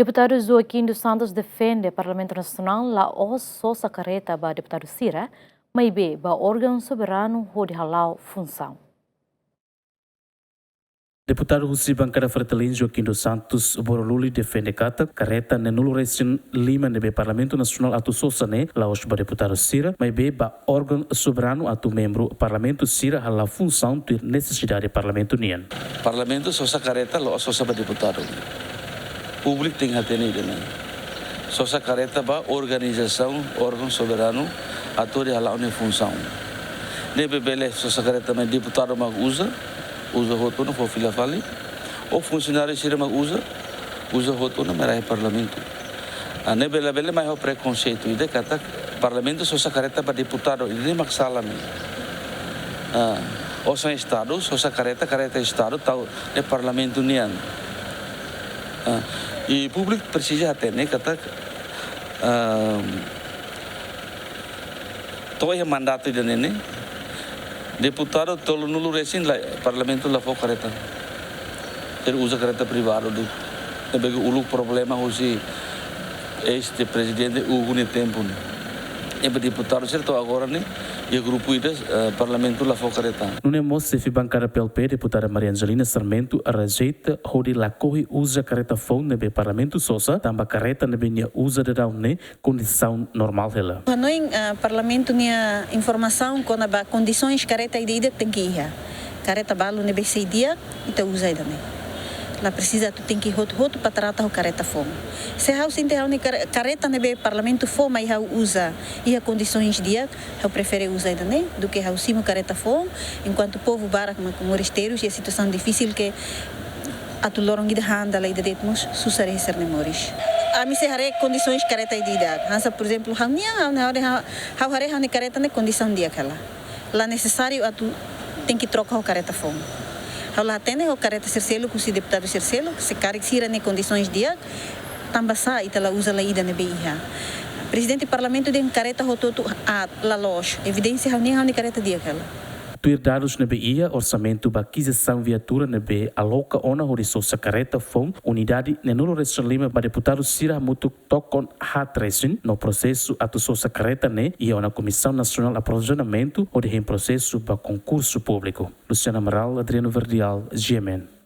Deputado Joaquim dos Santos defende o Parlamento Nacional la os sosa careta ba deputado Cira, mas be ba órgão soberano de halau função. Deputado Russi Bancada Fretilin Joaquim dos Santos Boroluli defende kata careta ne nulo recém lima nebe Parlamento Nacional atu sosa ne laos ba deputado Cira, mas be ba órgão soberano atu membro Parlamento Cira halau função de necessidade Parlamento União. Parlamento sosa careta lo sosa ba deputado. Público tem atenido, né? Sosa careta ba organização, órgão soberano, ator de halau ne função. Nebe bele sosa careta me deputado mag usa roto no fila fali, ou funcionário Cira mag usa roto no merai parlamento. A nebe bele mais o preconceito ide kata parlamento sosa careta ba deputado ini mag sala me. Ou são estado, sosa careta estado tal de parlamento união. E público precisa atender kata todo é mandato de nene deputado tolo nulo recém lá parlamento lá fora careta ele usa careta privado do bege ulu problema hoje este presidente Hugo ne tempo e deputado certo agora né e o grupo ide parlamento lá fora careta Não é moça se bancada PLP deputada Maria Angelina Sarmento rejeita hodi la corre usa careta phone nebe parlamento sosa tamba careta nebe nia usa de daune condição normal ela. Hanoi parlamento nia informação quando ba condições careta ide tem que ir. Careta balo nebe sei dia ita usa ida ne. Lá precisa tu tem que roto para tratar o careta fome. Se hau sinte hau ni careta nebe parlamento fome aí hau usa e a condições dia hau prefere usar ainda né do que hau simo careta fome enquanto o povo bara com moristeiros e a situação difícil que a tu lorong ida handa lá ida detmos susare ser memórias. A mim se hare condições careta ida. Hansa por exemplo hau nia hau hare hau ni careta ne condição dia aquela. Lá necessário a tu tem que trocar o careta fome. Lá tem o careta Cercelo, com o deputado Cercelo, se carreira em condições de tambasa e ela usa lá ida na BIA. Presidente do Parlamento tem careta rototo a la loja, evidência nem a careta de aquela. Tuir dados na BIA, orçamento ba aquisição viatura na B aloca ona horisosa careta fom unidade ne nulo lima ba deputado Cira mutu tokon hatresin no processo atu sosa careta ne e na Comissão Nacional Aprovisionamento ou de processo ba concurso público. Luciana Amaral, Adriano Verdial, GMN.